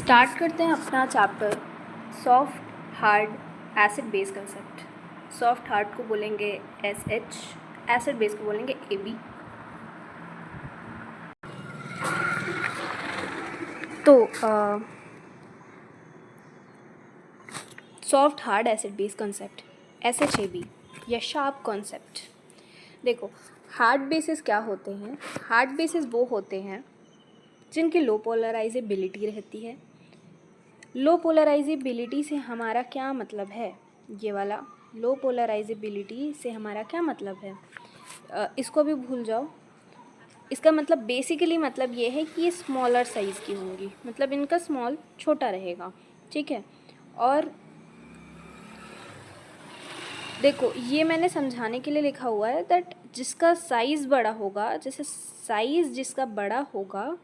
Start करते हैं अपना chapter soft hard acid base concept. Soft hard को बोलेंगे SH, एसिड बेस को बोलेंगे AB। तो soft hard acid base concept SHAB या शार्प कॉन्सेप्ट। देखो, हार्ड बेसिस क्या होते हैं? हार्ड बेसिस वो होते हैं जिनकी लो पोलराइजेबिलिटी रहती है। लो पोलराइजेबिलिटी से हमारा क्या मतलब है? ये वाला लो पोलराइजेबिलिटी से हमारा क्या मतलब है? इसको भी भूल जाओ। इसका मतलब बेसिकली मतलब ये है कि ये स्मॉलर साइज़ की होंगी, मतलब इनका स्मॉल छोटा रहेगा, ठीक है। और देखो, ये मैंने समझाने के लिए लिखा हुआ है दैट जिसका साइज़ बड़ा होगा, जैसे साइज़ जिसका बड़ा होगा,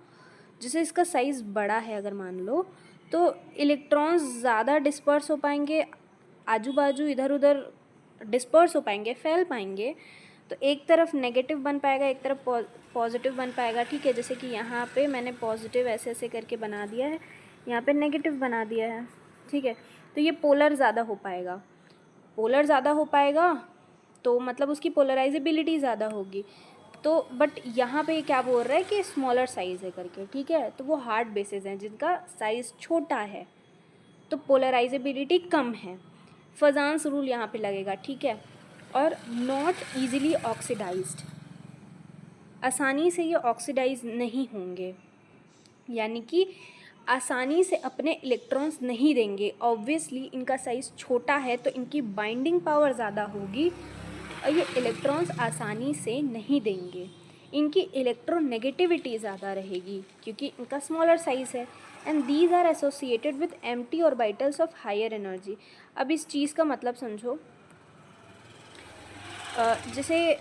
जैसे इसका साइज़ बड़ा है अगर मान लो, तो इलेक्ट्रॉन्स ज़्यादा डिस्पर्स हो पाएंगे, आजू बाजू इधर उधर डिस्पर्स हो पाएंगे, फैल पाएंगे। तो एक तरफ नेगेटिव बन पाएगा, एक तरफ पॉजिटिव बन पाएगा, ठीक है। जैसे कि यहाँ पे मैंने पॉजिटिव ऐसे ऐसे करके बना दिया है, यहाँ पे नेगेटिव बना दिया है, ठीक है। तो ये पोलर ज़्यादा हो पाएगा, पोलर ज़्यादा हो पाएगा तो मतलब उसकी पोलराइजेबिलिटी ज़्यादा होगी। तो बट यहाँ पे क्या बोल रहा है कि स्मॉलर साइज़ है करके, ठीक है। तो वो हार्ड बेसिस हैं जिनका साइज़ छोटा है तो पोलराइजेबिलिटी कम है। फजान्स रूल यहाँ पे लगेगा, ठीक है। और नॉट ईजिली ऑक्सीडाइज्ड, आसानी से ये ऑक्सीडाइज नहीं होंगे, यानी कि आसानी से अपने इलेक्ट्रॉन्स नहीं देंगे। ऑब्वियसली इनका साइज़ छोटा है तो इनकी बाइंडिंग पावर ज़्यादा होगी और ये इलेक्ट्रॉन्स आसानी से नहीं देंगे। इनकी इलेक्ट्रोनेगेटिविटी ज़्यादा रहेगी क्योंकि इनका स्मॉलर साइज़ है। And these are associated with empty orbitals of higher energy. अब इस चीज़ का मतलब समझो, जैसे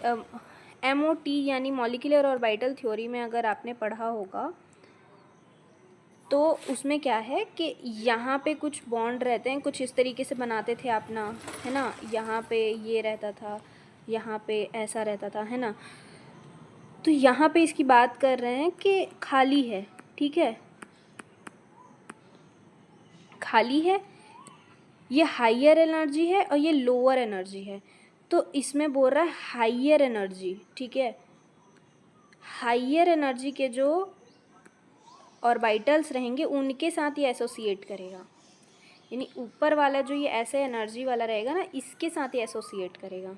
MOT यानी मॉलिक्यूलर ऑर्बिटल थ्योरी में अगर आपने पढ़ा होगा तो उसमें क्या है कि यहाँ पे कुछ बॉन्ड रहते हैं, कुछ इस तरीके से बनाते थे अपना, है ना। यहाँ पे ये रहता था, यहाँ पे ऐसा रहता था, है ना। तो यहाँ पे इसकी बात कर रहे हैं कि खाली है, ठीक है, खाली है। ये हाइयर एनर्जी है और ये लोअर एनर्जी है। तो इसमें बोल रहा है हाइयर एनर्जी, ठीक है। हाइयर एनर्जी के जो ऑर्बिटल्स रहेंगे उनके साथ ये एसोसिएट करेगा, यानी ऊपर वाला जो ये ऐसे एनर्जी वाला रहेगा ना, इसके साथ ये एसोसिएट करेगा।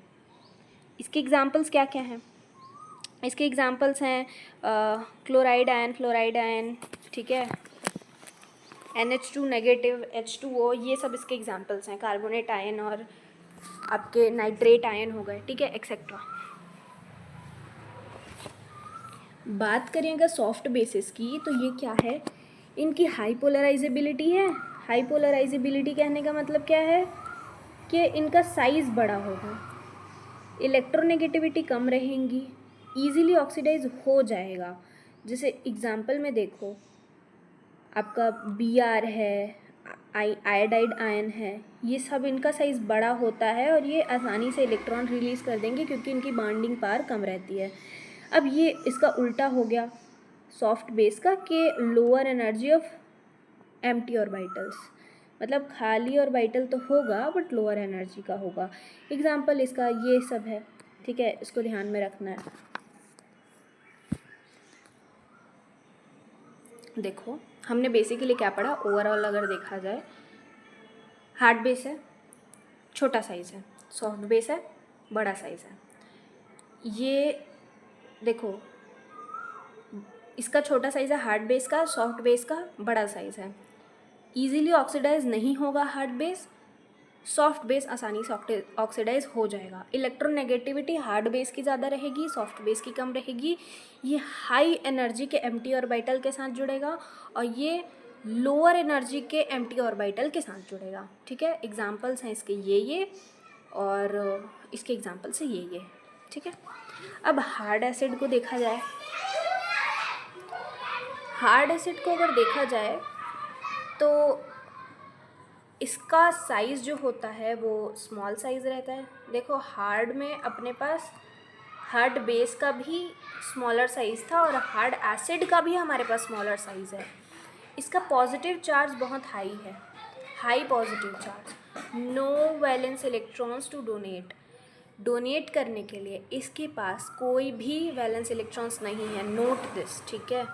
इसके एग्जांपल्स क्या क्या हैं? इसके एग्जांपल्स हैं क्लोराइड आयन, फ्लोराइड आयन, ठीक है, NH2 नेगेटिव, H2O, ये सब इसके एग्जांपल्स हैं। कार्बोनेट आयन और आपके नाइट्रेट आयन हो गए, ठीक है, एक्सेट्रा। बात करें अगर सॉफ्ट बेसिस की तो ये क्या है? इनकी हाई पोलराइजेबिलिटी है। हाई पोलराइजेबिलिटी कहने का मतलब क्या है कि इनका साइज़ बड़ा होगा, इलेक्ट्रोनेगेटिविटी कम रहेंगी, ईजिली ऑक्सीडाइज हो जाएगा। जैसे एग्जांपल में देखो, आपका Br है, आयोडाइड आयन है, ये सब इनका साइज़ बड़ा होता है और ये आसानी से इलेक्ट्रॉन रिलीज़ कर देंगे क्योंकि इनकी बॉन्डिंग पावर कम रहती है। अब ये इसका उल्टा हो गया सॉफ्ट बेस का कि lower energy of empty orbitals, मतलब खाली ऑर्बिटल तो होगा बट लोअर एनर्जी का होगा। एग्जांपल इसका ये सब है, ठीक है, इसको ध्यान में रखना है। देखो, हमने बेसिकली क्या पढ़ा? ओवरऑल अगर देखा जाए, हार्ड बेस है, छोटा साइज़ है, सॉफ्ट बेस है, बड़ा साइज़ है। ये देखो, इसका छोटा साइज़ है हार्ड बेस का, सॉफ्ट बेस का बड़ा साइज़ है। ईजिली ऑक्सीडाइज नहीं होगा हार्ड बेस, सॉफ्ट बेस आसानी से ऑक्सीडाइज हो जाएगा। इलेक्ट्रोनेगेटिविटी हार्ड बेस की ज़्यादा रहेगी, सॉफ्ट बेस की कम रहेगी। ये हाई एनर्जी के एम्प्टी ऑर्बिटल के साथ जुड़ेगा और ये लोअर एनर्जी के एम्प्टी ऑर्बिटल के साथ जुड़ेगा, ठीक है। एग्जांपल्स हैं इसके ये और इसके एग्जांपल्स हैं ये, ठीक है। अब हार्ड एसिड को देखा जाए, हार्ड एसिड को अगर देखा जाए तो इसका साइज़ जो होता है वो स्मॉल साइज़ रहता है। देखो, हार्ड में अपने पास हार्ड बेस का भी स्मॉलर साइज़ था और हार्ड एसिड का भी हमारे पास स्मॉलर साइज़ है। इसका पॉजिटिव चार्ज बहुत हाई है, high positive charge, no valence electrons to donate करने के लिए इसके पास कोई भी वैलेंस इलेक्ट्रॉन्स नहीं है, नोट दिस, ठीक है।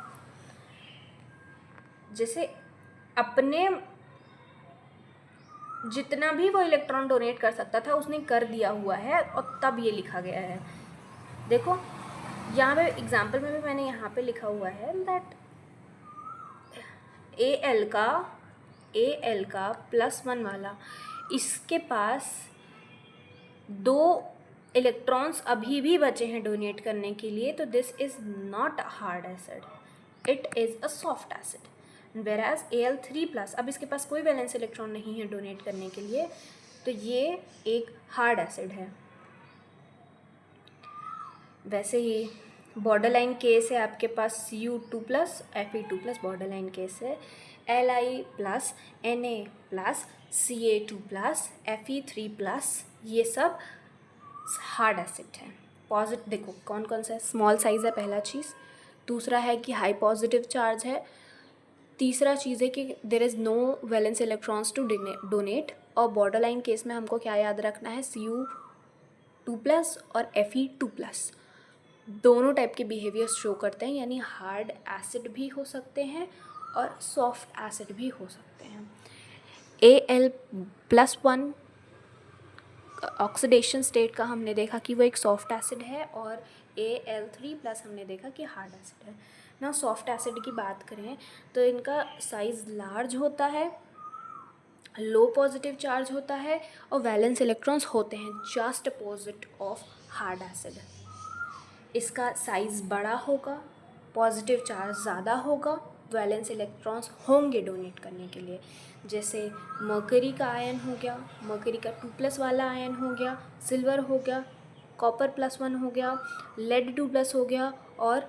जैसे अपने जितना भी वो इलेक्ट्रॉन डोनेट कर सकता था उसने कर दिया हुआ है और तब ये लिखा गया है। देखो यहाँ पे एग्जाम्पल में भी मैंने यहाँ पे लिखा हुआ है दैट ए एल का +1 वाला इसके पास 2 इलेक्ट्रॉन्स अभी भी बचे हैं डोनेट करने के लिए, तो this is not a hard acid, it is a soft acid. वेराज Al3+, अब इसके पास कोई वैलेंस इलेक्ट्रॉन नहीं है डोनेट करने के लिए, तो ये एक हार्ड एसिड है। वैसे ही बॉर्डर लाइन केस है आपके पास Cu2+, Fe2+, border line case है, Li+, Na+, Ca2+, Fe3+, ये सब हार्ड एसिड है। देखो कौन कौन सा है, स्मॉल साइज़ है पहला चीज़, दूसरा है कि हाई पॉजिटिव चार्ज है, तीसरा चीज़ है कि there is no valence electrons to donate, और बॉर्डर लाइन केस में हमको क्या याद रखना है, Cu2+ और Fe2+, दोनों टाइप के बिहेवियर्स शो करते हैं, यानी हार्ड एसिड भी हो सकते हैं और सॉफ्ट एसिड भी हो सकते हैं। Al+1 ऑक्सीडेशन स्टेट का हमने देखा कि वो एक सॉफ्ट एसिड है, और Al3+ हमने देखा कि हार्ड एसिड है ना। सॉफ्ट एसिड की बात करें तो इनका साइज़ लार्ज होता है, लो पॉजिटिव चार्ज होता है, और वैलेंस इलेक्ट्रॉन्स होते हैं just opposite of hard acid. इसका साइज़ बड़ा होगा, पॉजिटिव चार्ज ज़्यादा होगा, वैलेंस इलेक्ट्रॉन्स होंगे डोनेट करने के लिए। जैसे मर्करी का आयन हो गया, मर्करी का 2+ वाला आयन हो गया, सिल्वर हो गया, कॉपर +1 हो गया, लेड 2+ हो गया, और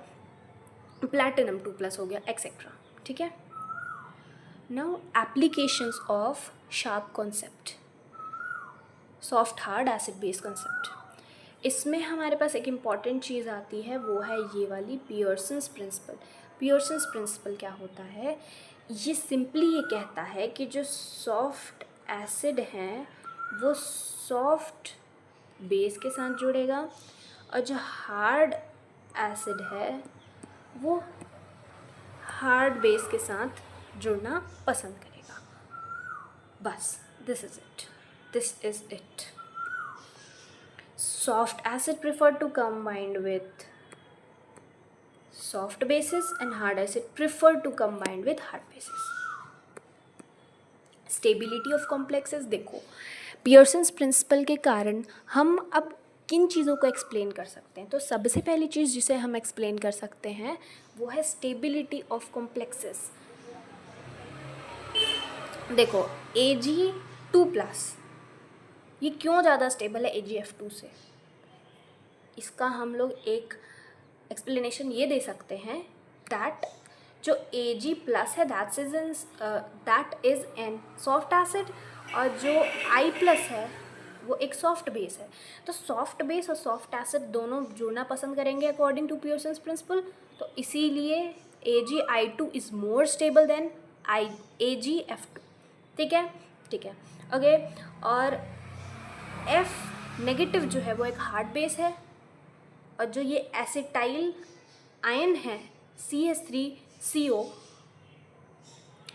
प्लैटिनम 2+ हो गया, एक्सेट्रा, ठीक है। Now applications of sharp concept, soft hard acid base concept. इसमें हमारे पास एक इम्पॉर्टेंट चीज़ आती है, वो है ये वाली पियर्सन्स प्रिंसिपल। पियर्सन्स प्रिंसिपल क्या होता है, ये सिंपली ये कहता है कि जो सॉफ्ट एसिड हैं वो सॉफ्ट बेस के साथ जुड़ेगा, और जो हार्ड एसिड है वो हार्ड बेस के साथ जुड़ना पसंद करेगा। बस this is it. Soft acid prefer to combine with soft bases and hard acid prefer to combine with hard bases. Stability of complexes, देखो पियर्सन्स प्रिंसिपल के कारण हम अब किन चीज़ों को एक्सप्लेन कर सकते हैं। तो सबसे पहली चीज़ जिसे हम एक्सप्लेन कर सकते हैं वो है स्टेबिलिटी ऑफ कॉम्प्लेक्सेस। देखो Ag2+, ये क्यों ज़्यादा स्टेबल है AgF2 से, इसका हम लोग एक एक्सप्लेनेशन ये दे सकते हैं दैट जो Ag+ है that is an soft acid, और जो I+ है वो एक सॉफ्ट बेस है। तो सॉफ्ट बेस और सॉफ्ट एसिड दोनों जुड़ना पसंद करेंगे अकॉर्डिंग टू पियर्सन्स प्रिंसिपल, तो इसीलिए AgI2 is more stable then AgF2, ठीक है ओके। और F- जो है वो एक हार्ड बेस है, और जो ये एसिटाइल आयन है CH3CO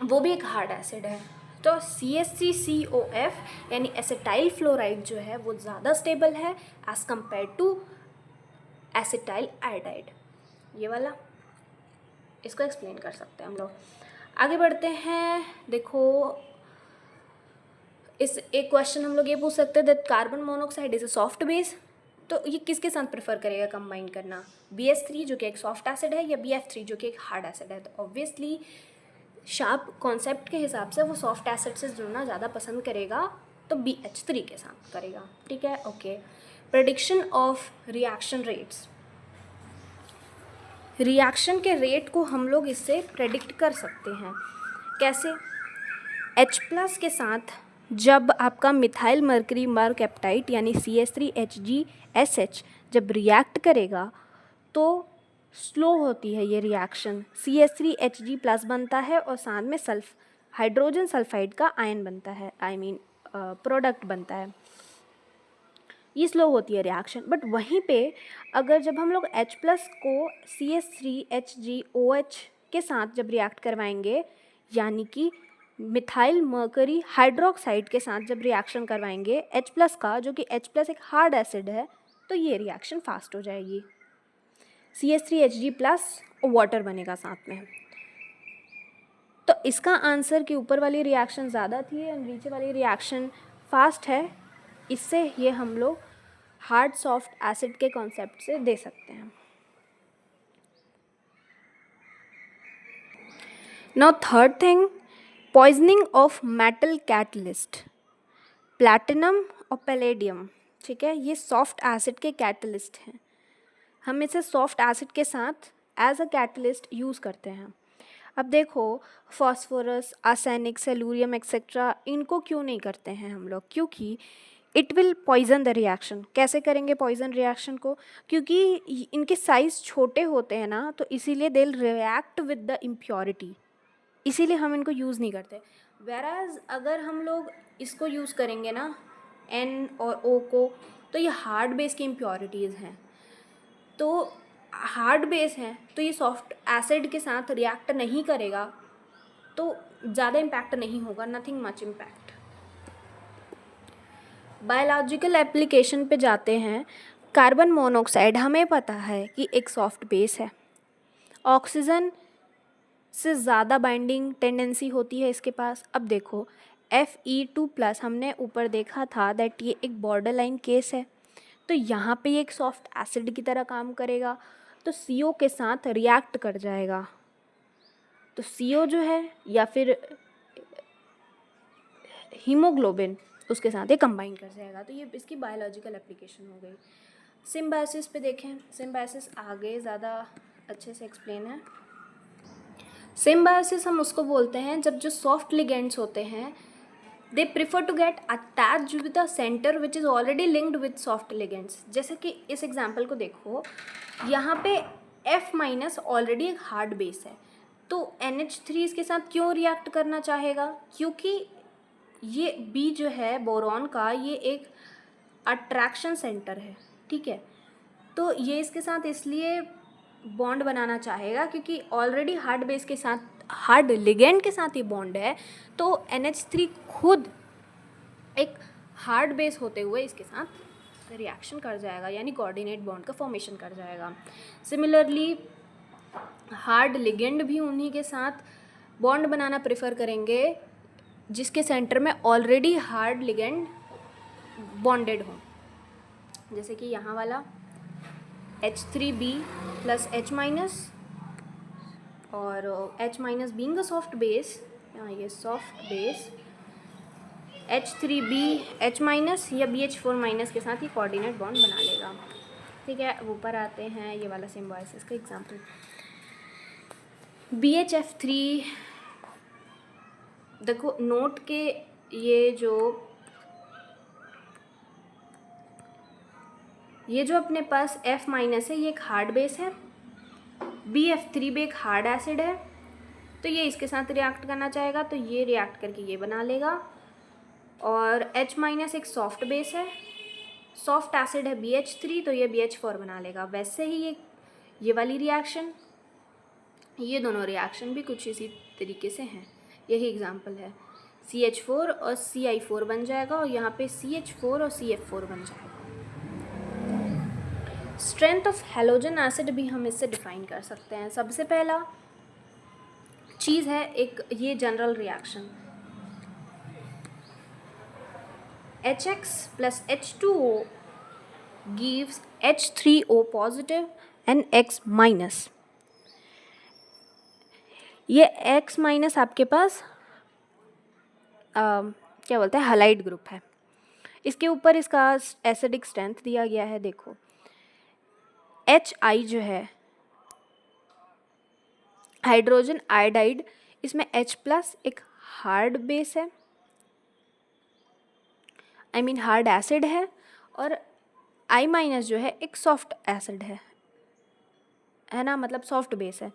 वो भी एक हार्ड एसिड है। तो CH3COF यानी एसिटाइल फ्लोराइड जो है वो ज़्यादा स्टेबल है as compare to acetyl iodide, ये वाला, इसको एक्सप्लेन कर सकते हैं हम लोग। आगे बढ़ते हैं। देखो इस एक क्वेश्चन हम लोग ये पूछ सकते हैं that carbon monoxide is a soft base, तो ये किसके साथ प्रेफर करेगा कंबाइन करना, BH3 जो कि एक सॉफ्ट एसिड है या BF3 जो कि एक हार्ड एसिड है। तो ऑब्वियसली शार्प कॉन्सेप्ट के हिसाब से वो सॉफ्ट एसिड से जुड़ना ज़्यादा पसंद करेगा, तो BH3 के साथ करेगा, ठीक है okay. Prediction of reaction rates, reaction के रेट को हम लोग इससे प्रेडिक्ट कर सकते हैं। कैसे, H+ के साथ जब आपका मिथाइल मर्करी मरकैप्टाइट यानी CH3HgSH जब रिएक्ट करेगा तो स्लो होती है ये रिएक्शन। CH3Hg+ बनता है और साथ में हाइड्रोजन सल्फाइड का आयन बनता है, प्रोडक्ट बनता है। ये स्लो होती है रिएक्शन। बट वहीं पे अगर जब हम लोग H+ को CH3HgOH के साथ जब रिएक्ट करवाएंगे, यानी कि मिथाइल मर्करी हाइड्रोक्साइड के साथ जब रिएक्शन करवाएंगे H+ का, जो कि H+ एक हार्ड एसिड है, तो ये रिएक्शन फास्ट हो जाएगी। CH3Hg+ और वाटर बनेगा साथ में। तो इसका आंसर कि ऊपर वाली रिएक्शन ज़्यादा थी और नीचे वाली रिएक्शन फास्ट है, इससे ये हम लोग हार्ड सॉफ्ट एसिड के कॉन्सेप्ट से दे सकते हैं। Now third thing, poisoning of metal catalyst, platinum और पैलेडियम। ठीक है, ये सॉफ्ट एसिड के कैटलिस्ट हैं। हम इसे सॉफ्ट एसिड के साथ एज अ कैटलिस्ट यूज़ करते हैं। अब देखो, फॉस्फोरस, आर्सेनिक, सेलूरियम एक्सेट्रा, इनको क्यों नहीं करते हैं हम लोग? क्योंकि it will poison the reaction. कैसे करेंगे पॉइजन रिएक्शन को? क्योंकि इनके साइज़ छोटे होते हैं ना, तो इसीलिए they will react with the impurity, इसीलिए हम इनको यूज़ नहीं करते। वेराज अगर हम लोग इसको यूज़ करेंगे ना, N और O को, तो ये हार्ड बेस की इम्प्योरिटीज़ हैं, तो हार्ड बेस है तो ये सॉफ्ट एसिड के साथ रिएक्ट नहीं करेगा, तो ज़्यादा इम्पैक्ट नहीं होगा, nothing much impact. Biological application पे जाते हैं। कार्बन मोनोऑक्साइड हमें पता है कि एक सॉफ्ट बेस है, ऑक्सीजन से ज़्यादा बाइंडिंग टेंडेंसी होती है इसके पास। अब देखो, Fe2+ हमने ऊपर देखा था दैट ये एक बॉर्डर लाइन केस है, तो यहाँ पे ये एक सॉफ्ट एसिड की तरह काम करेगा, तो CO के साथ रिएक्ट कर जाएगा। तो CO जो है या फिर हीमोग्लोबिन, उसके साथ ये कंबाइन कर जाएगा। तो ये इसकी बायोलॉजिकल एप्लीकेशन हो गई। सिम्बायोसिस पे देखें, सिम्बायोसिस आगे ज़्यादा अच्छे से एक्सप्लेन है। सिम्बायोसिस हम उसको बोलते हैं जब जो सॉफ्ट लिगेंड्स होते हैं they prefer to get attach with the centre which is already linked with soft ligands. जैसे कि इस एग्जाम्पल को देखो, यहाँ पे F- ऑलरेडी एक हार्ड बेस है, तो NH3 इसके साथ क्यों रिएक्ट करना चाहेगा? क्योंकि ये B जो है बोरॉन का, ये एक अट्रैक्शन सेंटर है, ठीक है, तो ये इसके साथ इसलिए बॉन्ड बनाना चाहेगा क्योंकि ऑलरेडी हार्ड बेस के साथ, हार्ड लिगेंड के साथ ये बॉन्ड है, तो NH3 खुद एक हार्ड बेस होते हुए इसके साथ रिएक्शन कर जाएगा, यानी कोऑर्डिनेट बॉन्ड का फॉर्मेशन कर जाएगा। सिमिलरली हार्ड लिगेंड भी उन्हीं के साथ बॉन्ड बनाना प्रेफर करेंगे जिसके सेंटर में ऑलरेडी हार्ड लिगेंड बॉन्डेड हो, जैसे कि यहाँ वाला H3B + H- और H- being a soft base, यहाँ ये सॉफ्ट बेस H3B H- या BH4- के साथ ही कोऑर्डिनेट बॉन्ड बना लेगा। ठीक है, अब ऊपर आते हैं ये वाला सिम्बायोसिस का एग्जांपल। BHF3, देखो नोट के ये जो अपने पास F- है, ये एक हार्ड बेस है, BF3 भी एक हार्ड एसिड है, तो ये इसके साथ रिएक्ट करना चाहेगा, तो ये रिएक्ट करके ये बना लेगा। और H- एक सॉफ्ट बेस है, सॉफ्ट एसिड है BH3, तो ये BH4 बना लेगा। वैसे ही ये वाली रिएक्शन, ये दोनों रिएक्शन भी कुछ इसी तरीके से हैं, यही एग्जांपल है। CH4 और Ci4 बन जाएगा और यहाँ पे CH4 और CF4 बन जाएगा। स्ट्रेंथ ऑफ हैलोजन एसिड भी हम इससे डिफाइन कर सकते हैं। सबसे पहला चीज़ है एक ये general reaction, HX + H2O gives H3O positive and X-। ये X- आपके पास क्या बोलते हैं, हैलाइड ग्रुप है। इसके ऊपर इसका एसिडिक स्ट्रेंथ दिया गया है। देखो HI जो है हाइड्रोजन आयोडाइड, इसमें H+ एक हार्ड बेस है, हार्ड एसिड है, और I- जो है एक सॉफ्ट एसिड है। है ना, मतलब सॉफ्ट बेस है।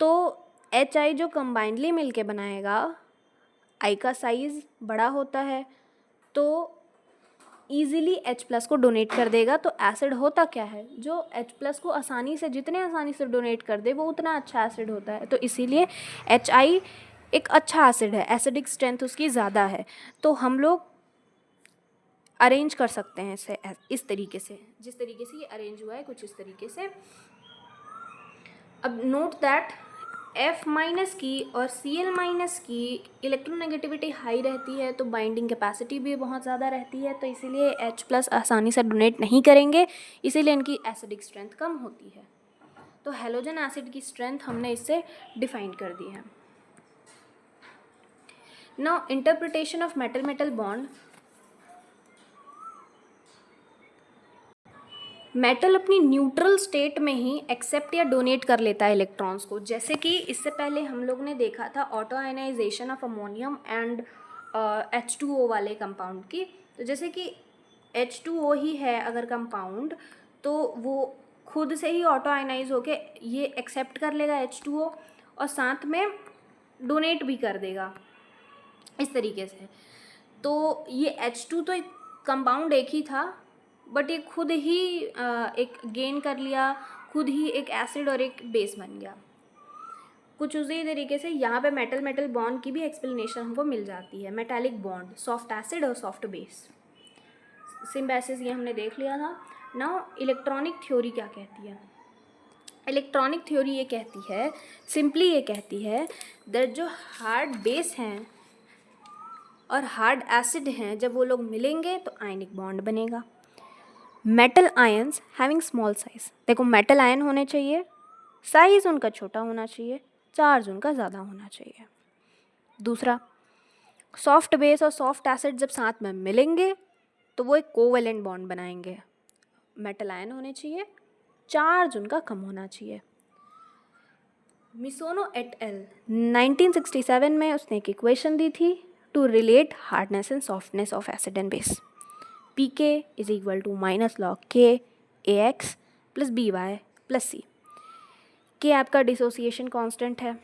तो HI जो कंबाइंडली मिलके बनाएगा, I का साइज़ बड़ा होता है तो ईज़िली H+ को डोनेट कर देगा। तो एसिड होता क्या है, जो H+ को आसानी से, जितने आसानी से डोनेट कर दे वो उतना अच्छा एसिड होता है। तो इसीलिए HI एक अच्छा एसिड है, एसिडिक स्ट्रेंथ उसकी ज़्यादा है। तो हम लोग अरेंज कर सकते हैं इसे इस तरीके से, जिस तरीके से ये अरेंज हुआ है कुछ इस तरीके से। अब नोट दैट F- की और Cl- की इलेक्ट्रोनेगेटिविटी हाई रहती है तो बाइंडिंग कैपेसिटी भी बहुत ज़्यादा रहती है, तो इसीलिए H+ आसानी से डोनेट नहीं करेंगे, इसीलिए इनकी एसिडिक स्ट्रेंथ कम होती है। तो हेलोजन एसिड की स्ट्रेंथ हमने इससे डिफाइन कर दी है। Now interpretation of metal metal bond. Metal अपनी न्यूट्रल स्टेट में ही एक्सेप्ट या डोनेट कर लेता है इलेक्ट्रॉन्स को, जैसे कि इससे पहले हम लोग ने देखा था auto ionisation of ammonium and H2O वाले कंपाउंड की। तो जैसे कि H2O ही है अगर कंपाउंड, तो वो खुद से ही ऑटो आयनाइज होके ये एक्सेप्ट कर लेगा H2O और साथ में डोनेट भी कर देगा इस तरीके से। तो ये H2 तो एक कंपाउंड एक ही था, बट ये खुद ही एक गेन कर लिया, खुद ही एक एसिड और एक बेस बन गया। कुछ उसी तरीके से यहाँ पे मेटल मेटल बॉन्ड की भी एक्सप्लेनेशन हमको मिल जाती है। मेटालिक बॉन्ड, सॉफ्ट एसिड और सॉफ्ट बेस, सिम्बायोसिस, ये हमने देख लिया था। नाउ इलेक्ट्रॉनिक थ्योरी क्या कहती है? इलेक्ट्रॉनिक थ्योरी ये कहती है, सिंपली ये कहती है दैट जो हार्ड बेस हैं और हार्ड एसिड हैं, जब वो लोग मिलेंगे तो आयनिक बॉन्ड बनेगा। Metal ions having small size, देखो मेटल आयन होने चाहिए, साइज उनका छोटा होना चाहिए, चार्ज उनका ज़्यादा होना चाहिए। दूसरा, सॉफ्ट बेस और सॉफ्ट एसिड जब साथ में मिलेंगे तो वो एक कोवेलेंट बॉन्ड बनाएंगे। मेटल आयन होने चाहिए, चार्ज उनका कम होना चाहिए। मिसोनो एट एल 1967 में उसने एक इक्वेशन दी थी to relate hardness and softness of acid and base. Pk is equal to -log K Ax plus By plus C। K आपका डिसोसिएशन कांस्टेंट है,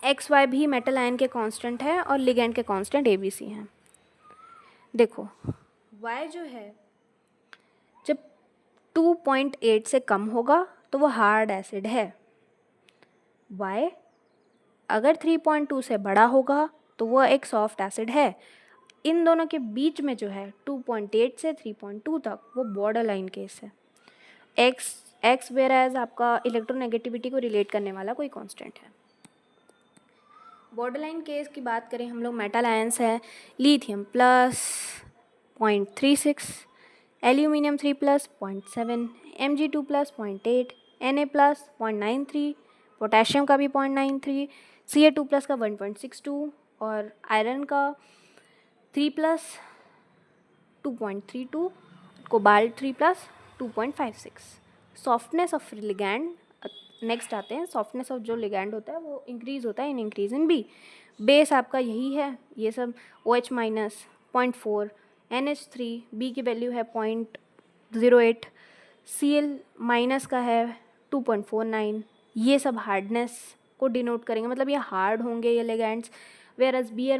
XY भी मेटल आयन के कांस्टेंट है और लिगेंड के कांस्टेंट ABC हैं। देखो Y जो है जब 2.8 से कम होगा तो वो हार्ड एसिड है, Y अगर 3.2 से बड़ा होगा तो वो एक सॉफ्ट एसिड है। इन दोनों के बीच में जो है 2.8 से 3.2 तक वो बॉर्डर लाइन केस है। एक्स वेराज आपका इलेक्ट्रोनेगेटिविटी को रिलेट करने वाला कोई कांस्टेंट है। बॉर्डर लाइन केस की बात करें हम लोग, मेटल आयंस है lithium plus 0.36, aluminium 3 plus 0.7, Mg2 plus 0.8, Na plus 0.93, potassium का भी 0.93, Ca2 प्लस का 1.62 और आयरन का 3 plus 2.32, cobalt 3 plus 2.56। Softness of ligand, next आते हैं, सॉफ्टनेस ऑफ जो लिगैंड होता है वो इंक्रीज होता है in increase in B. Base आपका यही है, ये सब OH माइनस 0.4, NH3, बी की वैल्यू है 0.08, Cl माइनस का है 2.49। ये सब हार्डनेस को डिनोट करेंगे, मतलब ये हार्ड होंगे ये ligands. Versus Br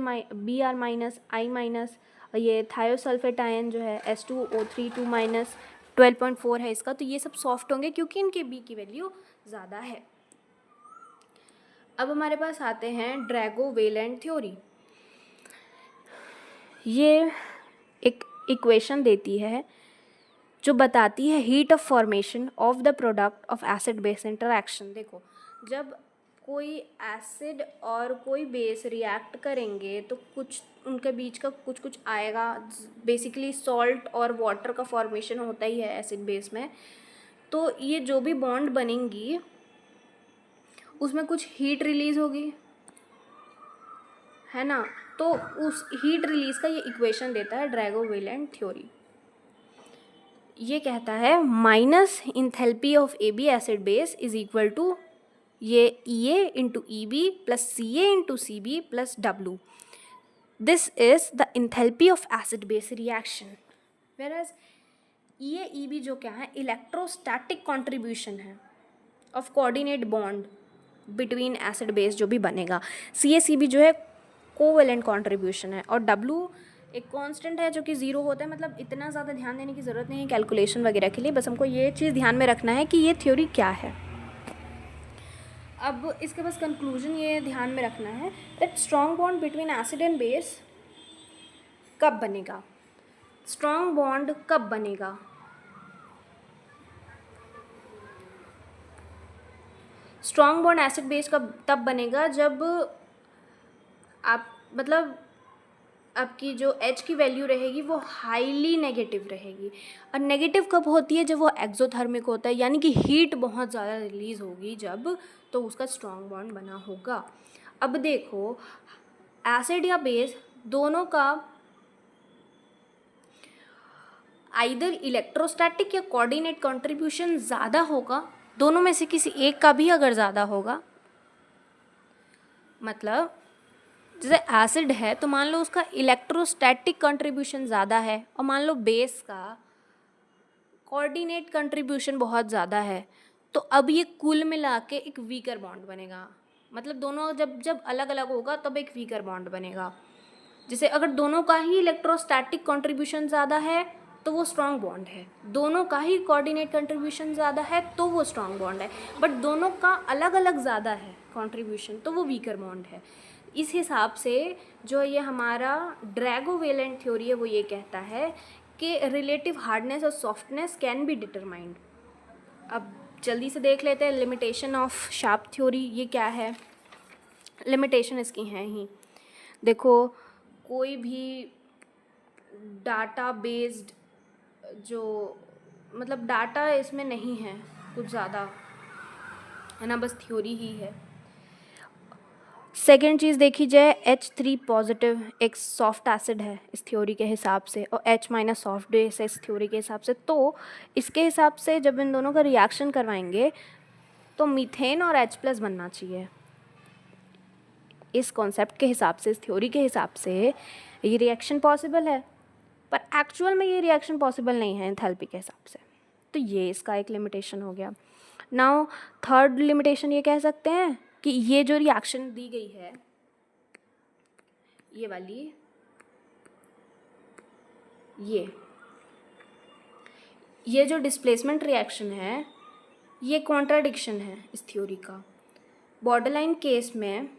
minus, I minus, ये थायोसल्फेट आयन जो है H2O3 माइनस 12.4 है इसका, तो ये सब सॉफ्ट होंगे क्योंकि इनके बी की वैल्यू ज़्यादा है। अब हमारे पास आते हैं ड्रैगो-वेलेंट थ्योरी। ये एक इक्वेशन देती है जो बताती है heat of formation of the product of acid base interaction. देखो जब कोई एसिड और कोई बेस रिएक्ट करेंगे तो कुछ उनके बीच का कुछ कुछ आएगा। बेसिकली सॉल्ट और वाटर का फॉर्मेशन होता ही है एसिड बेस में, तो ये जो भी बॉन्ड बनेंगी उसमें कुछ हीट रिलीज होगी, है ना। तो उस हीट रिलीज का ये इक्वेशन देता है ड्रैगो-वेलेंट थ्योरी। ये कहता है minus enthalpy of AB acid base is equal to ये EA into EB plus CA into CB plus W। This is the enthalpy of acid base reaction. Whereas EA EB जो क्या है, electrostatic contribution है। Of coordinate bond between acid base जो भी बनेगा। CaCb जो है कोवेलेंट कॉन्ट्रीब्यूशन है, और W एक कांस्टेंट है जो कि 0 होता है। मतलब इतना ज़्यादा ध्यान देने की ज़रूरत नहीं है कैलकुलेशन वगैरह के लिए, बस हमको ये चीज़ ध्यान में रखना है कि ये थ्योरी क्या है। अब इसके बस कंक्लूजन ये ध्यान में रखना है that strong bond between acid and base कब बनेगा, स्ट्रॉन्ग बॉन्ड कब बनेगा, स्ट्रॉन्ग बॉन्ड एसिड बेस का तब बनेगा जब आप मतलब आपकी जो H की वैल्यू रहेगी वो हाईली नेगेटिव रहेगी। और नेगेटिव कब होती है, जब वो एक्सोथर्मिक होता है, यानी कि हीट बहुत ज़्यादा रिलीज़ होगी जब, तो उसका स्ट्रॉन्ग बॉन्ड बना होगा। अब देखो एसिड या बेस दोनों का आइदर इलेक्ट्रोस्टैटिक या कोऑर्डिनेट कंट्रीब्यूशन ज़्यादा होगा, दोनों में से किसी एक का भी अगर ज़्यादा होगा, मतलब जैसे एसिड है तो मान लो उसका इलेक्ट्रोस्टैटिक कंट्रीब्यूशन ज़्यादा है, और मान लो बेस का कोऑर्डिनेट कंट्रीब्यूशन बहुत ज़्यादा है, तो अब ये कुल मिला के एक वीकर बॉन्ड बनेगा। मतलब दोनों जब जब अलग अलग होगा तब एक वीकर बॉन्ड बनेगा। जैसे अगर दोनों का ही इलेक्ट्रोस्टैटिक कंट्रीब्यूशन ज़्यादा है तो वो स्ट्रॉन्ग बॉन्ड है, दोनों का ही कोऑर्डिनेट कंट्रीब्यूशन ज़्यादा है तो वो स्ट्रॉन्ग बॉन्ड है, बट दोनों का अलग अलग ज़्यादा है कंट्रीब्यूशन तो वो वीकर बॉन्ड है। इस हिसाब से जो ये हमारा ड्रैगोवेलेंट थ्योरी है वो ये कहता है कि रिलेटिव हार्डनेस और सॉफ्टनेस कैन बी डिटरमाइंड। अब जल्दी से देख लेते हैं लिमिटेशन ऑफ शार्प थ्योरी ये क्या है। लिमिटेशन इसकी हैं ही, देखो कोई भी डाटा बेस्ड जो मतलब डाटा इसमें नहीं है कुछ ज़्यादा, है ना, बस थ्योरी ही है। सेकेंड चीज़ देखी जाए, H3 पॉजिटिव एक सॉफ्ट एसिड है इस थ्योरी के हिसाब से, और H- सॉफ्ट बेस है इस थ्योरी के हिसाब से। तो इसके हिसाब से जब इन दोनों का रिएक्शन करवाएंगे तो मीथेन और H+ बनना चाहिए। इस कॉन्सेप्ट के हिसाब से, इस थ्योरी के हिसाब से ये रिएक्शन पॉसिबल है, पर एक्चुअल में ये रिएक्शन पॉसिबल नहीं है एंथैल्पी के हिसाब से। तो ये इसका एक लिमिटेशन हो गया। नाउ थर्ड लिमिटेशन ये कह सकते हैं कि ये जो रिएक्शन दी गई है ये वाली, ये जो डिस्प्लेसमेंट रिएक्शन है ये कॉन्ट्राडिक्शन है इस थ्योरी का। बॉर्डरलाइन केस में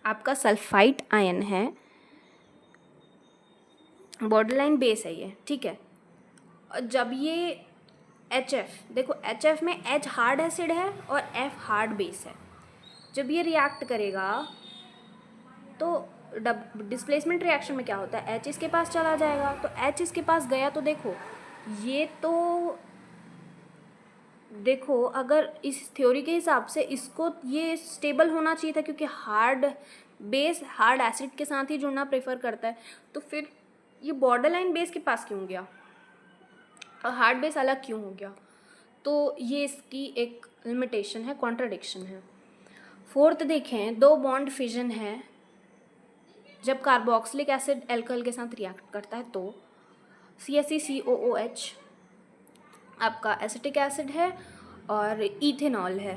आपका सल्फाइड आयन है, बॉर्डरलाइन बेस है ये, ठीक है। और जब ये HF, देखो HF में H हार्ड एसिड है और F हार्ड बेस है, जब ये रिएक्ट करेगा तो डिस्प्लेसमेंट रिएक्शन में क्या होता है, H इसके पास चला जाएगा, तो H इसके पास गया तो ये तो देखो अगर इस थ्योरी के हिसाब से इसको ये स्टेबल होना चाहिए था, क्योंकि हार्ड बेस हार्ड एसिड के साथ ही जुड़ना प्रेफर करता है, तो फिर ये बॉर्डरलाइन बेस के पास क्यों गया और हार्ड बेस अलग क्यों हो गया। तो ये इसकी एक लिमिटेशन है, कॉन्ट्राडिक्शन है। फोर्थ देखें, दो बॉन्ड फिजन है जब कार्बोक्सिलिक एसिड एल्कोहल के साथ रिएक्ट करता है तो CaCOOH आपका एसिटिक एसिड है और इथेनॉल है।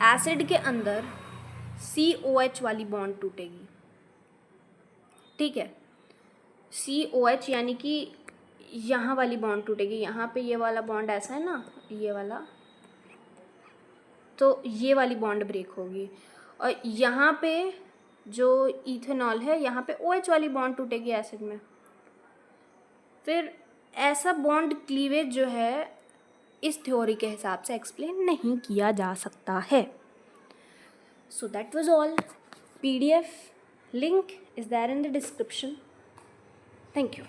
एसिड के अंदर COH वाली बॉन्ड टूटेगी, ठीक है। COH यानी कि यहाँ वाली बॉन्ड टूटेगी, यहाँ पे ये वाला बॉन्ड ऐसा है ना, ये वाला, तो ये वाली बॉन्ड ब्रेक होगी, और यहाँ पे जो इथेनॉल है यहाँ पे OH वाली बॉन्ड टूटेगी एसिड में। फिर ऐसा बॉन्ड क्लीवेज जो है इस थ्योरी के हिसाब से एक्सप्लेन नहीं किया जा सकता है। So that was all. PDF link is there in the description. Thank you.